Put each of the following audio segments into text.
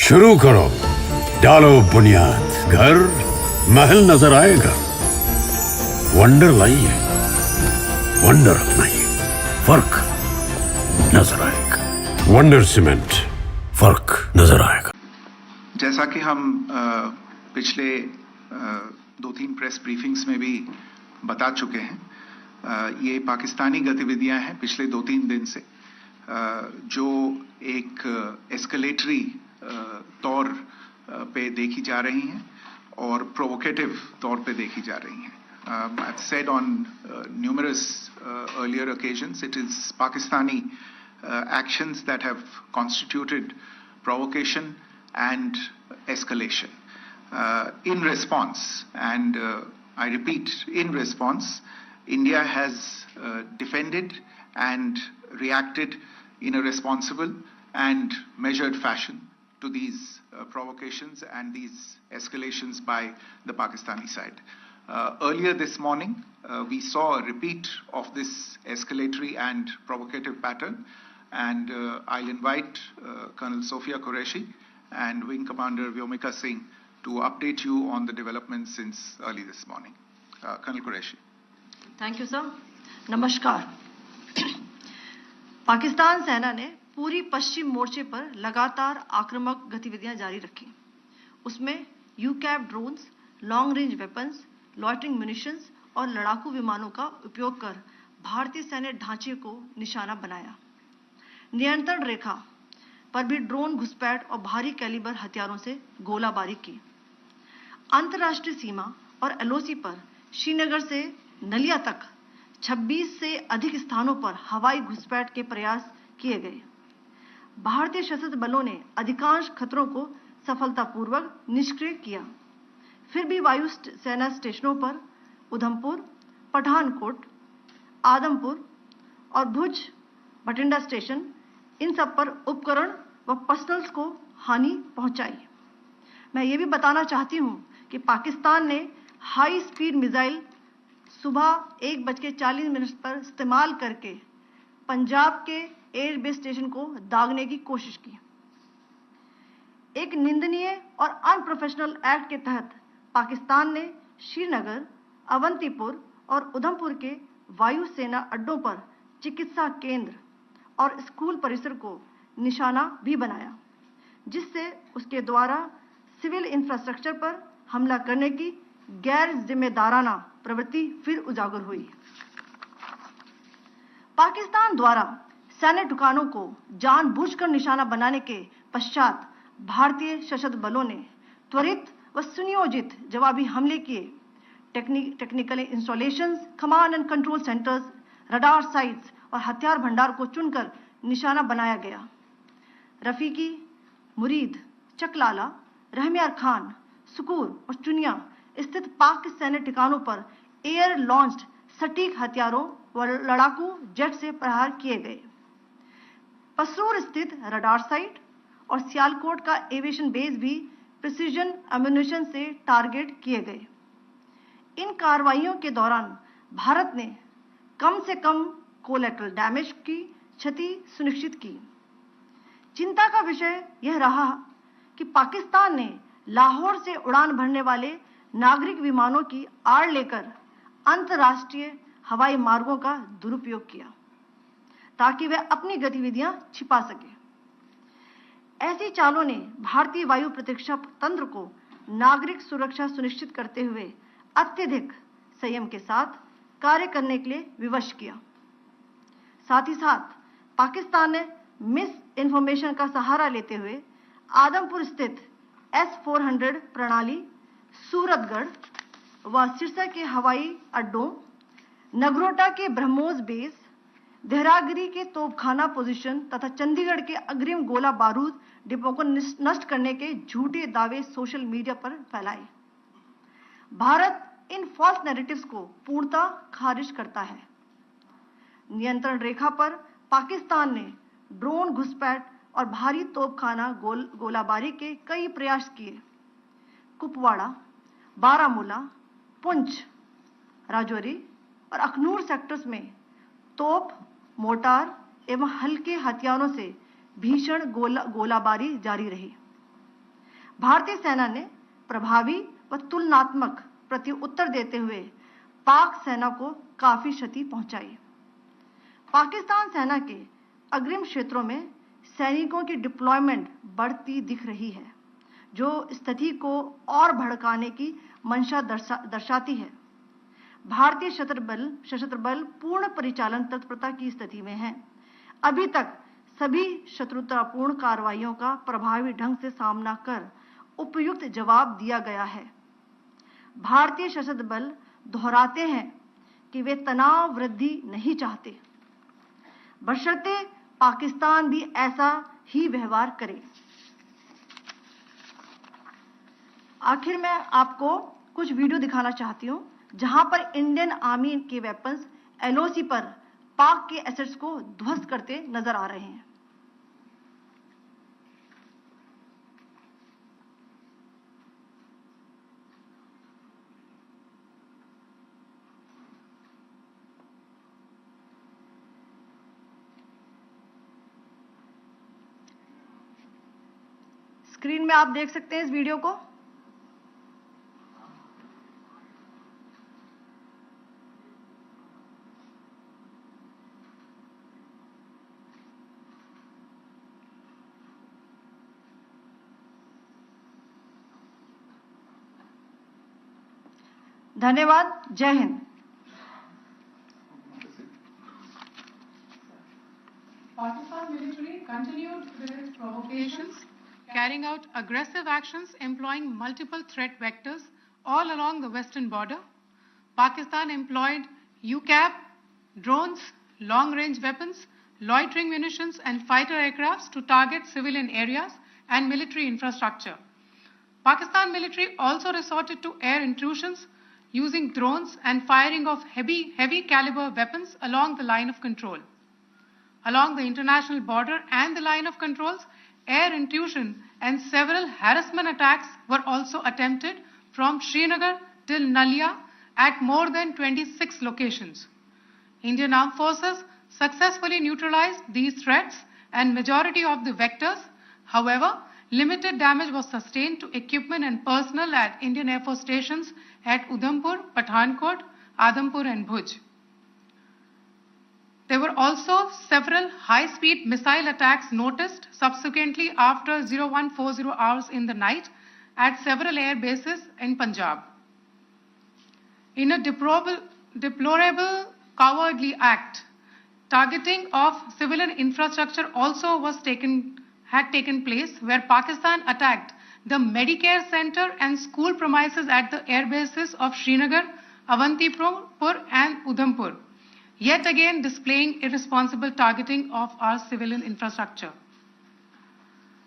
शुरू करो, डालो बुनियाद, घर महल नजर आएगा। वंडर लाइए, वंडर अपनाइए, फर्क नजर आएगा। वंडर सीमेंट, फर्क नजर आएगा। जैसा कि हम पिछले 2-3 प्रेस ब्रीफिंग्स में भी बता चुके हैं, ये पाकिस्तानी गतिविधियां हैं पिछले 2-3 दिन से, जो एक एस्केलेटरी तौर पे देखी जा रही हैं और प्रोवोकेटिव तौर पे देखी जा रही हैं. I've said on numerous earlier occasions, it is Pakistani actions that have constituted provocation and escalation. In response, and I repeat, in response, India has defended and reacted in a responsible and measured fashion to these provocations and these escalations by the Pakistani side. Earlier this morning, we saw a repeat of this escalatory and provocative pattern, and I'll invite Colonel Sophia Qureshi and Wing Commander Vyomika Singh to update you on the developments since early this morning. Colonel Qureshi. Thank you sir. नमस्कार। पाकिस्तान सेना ने पूरी पश्चिम मोर्चे पर लगातार आक्रामक गतिविधियां जारी रखी। उसमें यूकैप drones, long range weapons, loitering munitions और लड़ाकू विमानों का उपयोग कर भारतीय सैन्य ढांचे को निशाना बनाया। नियंत्रण रेखा पर भी ड्रोन घुसपैठ और भारी कैलिबर हथियारों से गोलाबारी की। अंतर्राष्ट्रीय सीमा और एलओसी पर श्रीनगर से नलिया तक 26 से अधिक स्थानों पर हवाई घुसपैठ के प्रयास किए गए। भारतीय सशस्त्र बलों ने अधिकांश खतरों को सफलतापूर्वक निष्क्रिय किया। फिर भी वायु सेना स्टेशनों पर उधमपुर, पठानकोट, आदमपुर और भुज बठिंडा स्टेशन, इन सब पर उपकरण व पर्सनल्स को हानि पहुंचाई। मैं ये भी बताना चाहती हूं कि पाकिस्तान ने हाई स्पीड मिसाइल सुबह 1:40 पर इस्तेमाल करके पंजाब के एयरबेस स्टेशन को दागने की कोशिश की। एक निंदनीय और अनप्रोफेशनल एक्ट के तहत पाकिस्तान ने श्रीनगर, अवंतीपुर और उधमपुर के वायु सेना अड्डों पर चिकित्सा केंद्र और स्कूल परिसर को निशाना भी बनाया, जिससे उसके द्वारा सिविल इंफ्रास्ट्रक्चर पर हमला करने की गैर जिम्मेदाराना प्रवृत्ति फिर उजागर हुई। पाकिस्तान द्वारा सैन्य ठिकानों को जानबूझकर निशाना बनाने के पश्चात भारतीय सशस्त्र बलों ने त्वरित व सुनियोजित जवाबी हमले किए। Technical installations, command and control centres, radar sites और हथियार भंडार को चुनकर निशाना बनाया गया। रफीकी, मुरीद, चकलाला, रहमियार खान, सुकूर और चुनिया स्थित पाक सैन्य ठिकानों पर एयर लॉन्च्ड सटीक हथियारों व लड़ाकू जेट से प्रहार किए गए। पसरूर स्थित रडार साइट और सियालकोट का एविएशन बेस भी प्रिसीजन एम्यूनिशन से टारगेट किए गए। इन कार्रवाइयों के दौरान भारत ने कम से कम कोलैटरल डैमेज की क्षति सुनिश्चित की। चिंता का विषय यह रहा कि पाकिस्तान ने लाहौर से उड़ान भरने वाले नागरिक विमानों की आड़ लेकर अंतर्राष्ट्रीय हवाई मार्गों का दुरुपयोग किया ताकि वे अपनी गतिविधियां छिपा सके। ऐसी चालों ने भारतीय वायु प्रतिरक्षा तंत्र को नागरिक सुरक्षा सुनिश्चित करते हुए अत्यधिक संयम के साथ कार्य करने के लिए विवश किया। साथ ही साथ पाकिस्तान ने मिस इन्फॉर्मेशन का सहारा लेते हुए आदमपुर स्थित S-400 प्रणाली, सूरतगढ़ व सिरसा के हवाई अड्डों, नगरोटा के ब्रह्मोस बेस, देहरागिरी के तोपखाना पोजीशन तथा चंडीगढ़ के अग्रिम गोला बारूद डिपो को नष्ट करने के झूठे दावे सोशल मीडिया पर फैलाए। भारत इन फॉल्स नैरेटिव्स को पूर्णतः खारिज करता है। नियंत्रण रेखा पर पाकिस्तान ने ड्रोन घुसपैठ और भारी तोपखाना गोलाबारी के कई प्रयास किए। कुपवाड़ा, बारामूला, पुंछ, राजौरी और अखनूर सेक्टर्स में तोप, मोर्टार एवं हल्के हथियारों से भीषण गोलाबारी जारी रही। भारतीय सेना ने प्रभावी व तुलनात्मक प्रत्युत्तर देते हुए पाक सेना को काफी क्षति पहुंचाई। पाकिस्तान सेना के अग्रिम क्षेत्रों में सैनिकों की डिप्लॉयमेंट बढ़ती दिख रही है, जो स्थिति को और भड़काने की मंशा दर्शाती है। भारतीय सशस्त्र बल पूर्ण परिचालन तत्परता की स्थिति में है। अभी तक सभी शत्रुतापूर्ण कार्रवाइयों का प्रभावी ढंग से सामना कर उपयुक्त जवाब दिया गया है। भारतीय सशस्त्र बल दोहराते हैं कि वे तनाव वृद्धि नहीं चाहते, बशर्ते पाकिस्तान भी ऐसा ही व्यवहार करे। आखिर मैं आपको कुछ वीडियो दिखाना चाहती हूं, जहां पर इंडियन आर्मी के वेपन्स एलओसी पर पाक के एसेट्स को ध्वस्त करते नजर आ रहे हैं। स्क्रीन में आप देख सकते हैं इस वीडियो को। धन्यवाद। जय Hind. Pakistan military continued with its provocations, carrying out aggressive actions employing multiple threat vectors all along the western border. Pakistan employed UCAV, drones, long-range weapons, loitering munitions, and fighter aircrafts to target civilian areas and military infrastructure. Pakistan military also resorted to air intrusions using drones and firing of heavy caliber weapons along the line of control. Along the international border and the line of controls, air intrusion and several harassment attacks were also attempted from Srinagar till Nalia at more than 26 locations. Indian Armed Forces successfully neutralized these threats and majority of the vectors. However, limited damage was sustained to equipment and personnel at Indian Air Force stations at Udhampur, Pathankot, Adampur and Bhuj. There were also several high-speed missile attacks noticed subsequently after 0140 hours in the night at several air bases in Punjab. In a deplorable cowardly act, targeting of civilian infrastructure also had taken place, where Pakistan attacked the Medicare Center and school premises at the air bases of Srinagar, Avantipur and Udhampur, yet again displaying irresponsible targeting of our civilian infrastructure.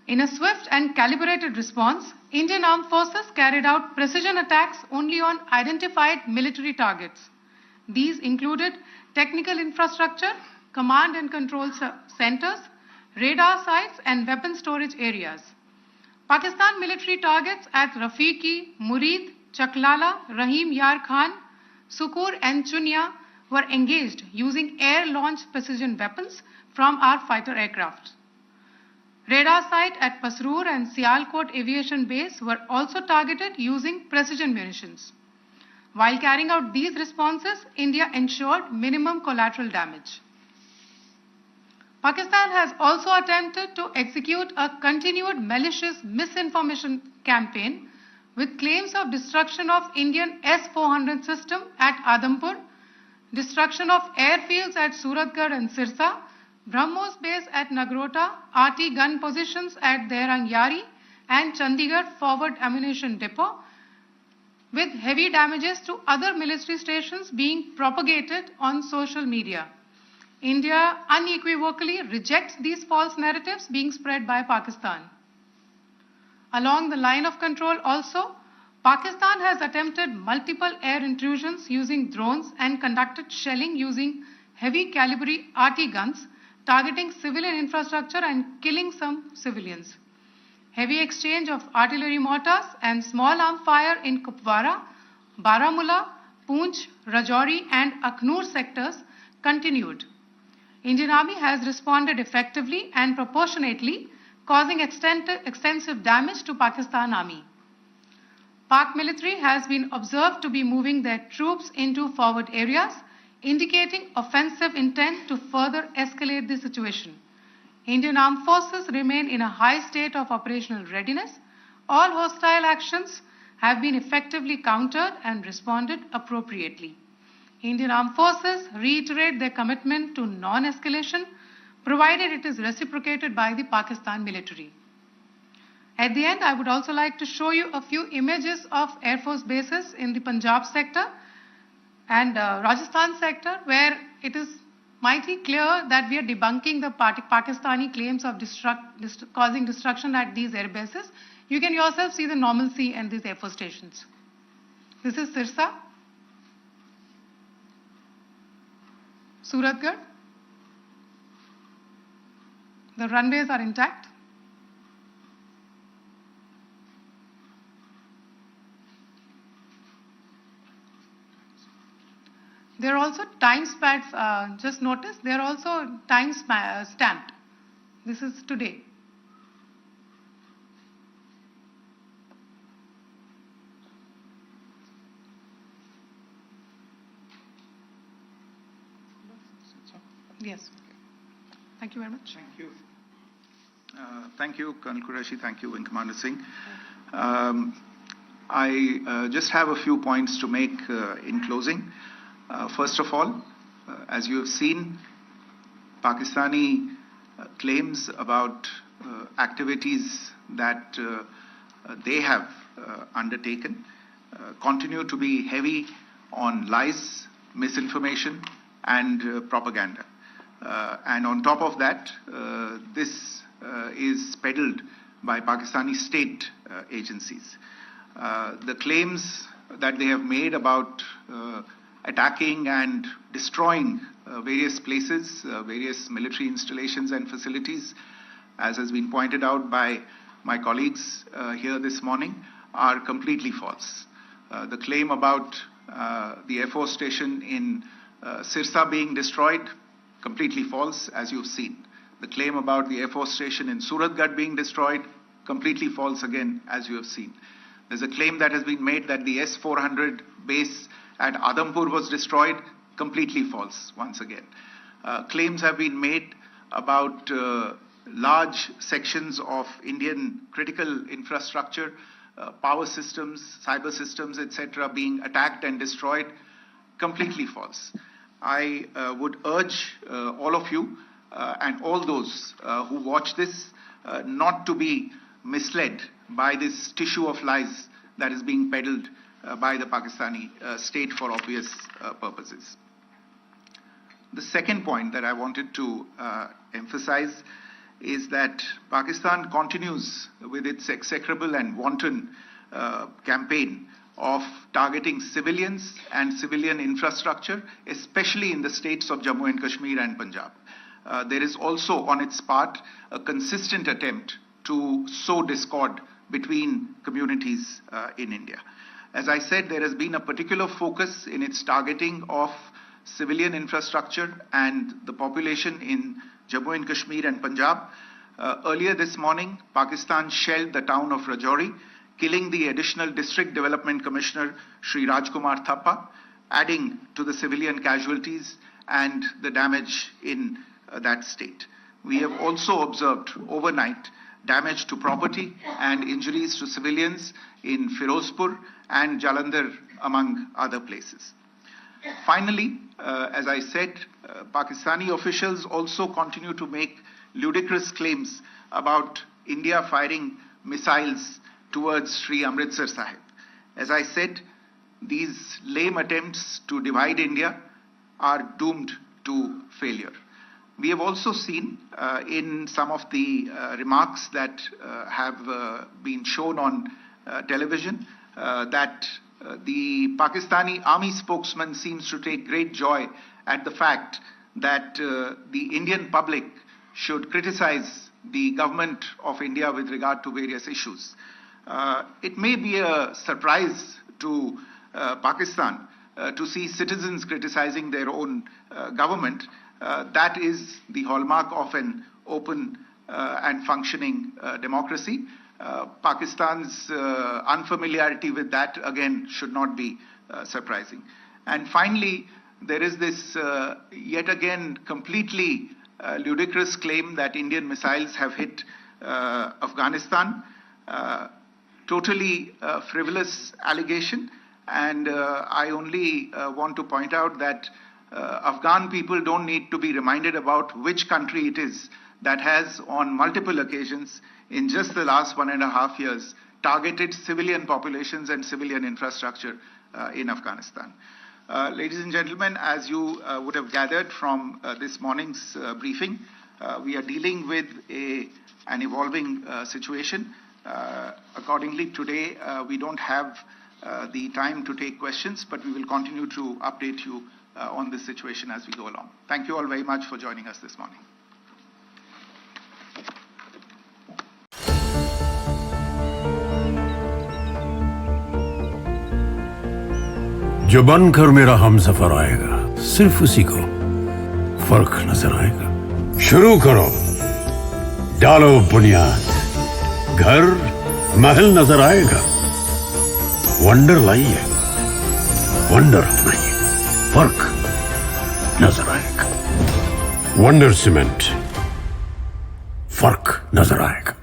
In a swift and calibrated response, Indian Armed Forces carried out precision attacks only on identified military targets. These included technical infrastructure, command and control centers, radar sites and weapon storage areas. Pakistan military targets at Rafiqi, Murid, Chaklala, Rahim Yar Khan, Sukur and Chunya were engaged using air-launched precision weapons from our fighter aircraft. Radar site at Pasroor and Sialkot Aviation Base were also targeted using precision munitions. While carrying out these responses, India ensured minimum collateral damage. Pakistan has also attempted to execute a continued malicious misinformation campaign with claims of destruction of Indian S-400 system at Adampur, destruction of airfields at Suratgarh and Sirsa, BrahMos base at Nagrota, RT gun positions at Derangyari and Chandigarh forward ammunition depot, with heavy damages to other military stations being propagated on social media. India unequivocally rejects these false narratives being spread by Pakistan. Along the line of control also, Pakistan has attempted multiple air intrusions using drones and conducted shelling using heavy caliber RT guns, targeting civilian infrastructure and killing some civilians. Heavy exchange of artillery mortars and small arm fire in Kupwara, Baramulla, Poonch, Rajouri and Akhnur sectors continued. Indian Army has responded effectively and proportionately, causing extensive damage to Pakistan Army. Pak military has been observed to be moving their troops into forward areas, indicating offensive intent to further escalate the situation. Indian armed forces remain in a high state of operational readiness. All hostile actions have been effectively countered and responded appropriately. Indian armed forces reiterate their commitment to non-escalation, provided it is reciprocated by the Pakistan military. At the end, I would also like to show you a few images of Air Force bases in the Punjab sector and Rajasthan sector, where it is mighty clear that we are debunking the Pakistani claims of causing destruction at these air bases. You can yourself see the normalcy in these Air Force stations. This is Sirsa, Suratgarh. The runways are intact. There are also time pads, just notice, they are also time stamped. This is today. Yes. Thank you very much. Thank you. Thank you, Colonel Qureshi. Thank you, Wing Commander Singh. I just have a few points to make in closing. First of all, as you have seen, Pakistani claims about activities that they have undertaken continue to be heavy on lies, misinformation, and propaganda. And on top of that, this is peddled by Pakistani state agencies. The claims that they have made about attacking and destroying various places, various military installations and facilities, as has been pointed out by my colleagues here this morning, are completely false. The claim about the Air Force station in Sirsa being destroyed, completely false, as you've seen. The claim about the Air Force station in Suratgarh being destroyed, completely false again, as you have seen. There's a claim that has been made that the S-400 base at Adampur was destroyed, completely false once again. Claims have been made about large sections of Indian critical infrastructure, power systems, cyber systems, etc., being attacked and destroyed, completely false. I would urge all of you and all those who watch this not to be misled by this tissue of lies that is being peddled by the Pakistani state for obvious purposes. The second point that I wanted to emphasize is that Pakistan continues with its execrable and wanton campaign of targeting civilians and civilian infrastructure, especially in the states of Jammu and Kashmir and Punjab. There is also on its part a consistent attempt to sow discord between communities in India. As I said, there has been a particular focus in its targeting of civilian infrastructure and the population in Jammu and Kashmir and Punjab. Earlier this morning, Pakistan shelled the town of Rajouri, killing the additional District Development Commissioner, Shri Rajkumar Thappa, adding to the civilian casualties and the damage in that state. We have also observed overnight damage to property and injuries to civilians in Firozpur and Jalandhar, among other places. Finally, as I said, Pakistani officials also continue to make ludicrous claims about India firing missiles towards Sri Amritsar Sahib. As I said, these lame attempts to divide India are doomed to failure. We have also seen in some of the remarks that have been shown on television that the Pakistani army spokesman seems to take great joy at the fact that the Indian public should criticize the government of India with regard to various issues. It may be a surprise to Pakistan to see citizens criticizing their own government. That is the hallmark of an open and functioning democracy. Pakistan's unfamiliarity with that, again, should not be surprising. And finally, there is this yet again completely ludicrous claim that Indian missiles have hit Afghanistan. Totally frivolous allegation. And I only want to point out that Afghan people don't need to be reminded about which country it is that has on multiple occasions in just the last 1.5 years targeted civilian populations and civilian infrastructure in Afghanistan. Ladies and gentlemen, as you would have gathered from this morning's briefing, we are dealing with an evolving situation. Accordingly, today we don't have the time to take questions, but we will continue to update you on this situation as we go along. Thank you all very much for joining us this morning. जो बनकर मेरा हमसफर आएगा, सिर्फ उसी को फर्क नजर आएगा। शुरू करो, डालो बुनियाद, घर महल नजर आएगा। वंडर लाइए, वंडर अपनाइए, फर्क नजर आएगा। वंडर सीमेंट, फर्क नजर आएगा।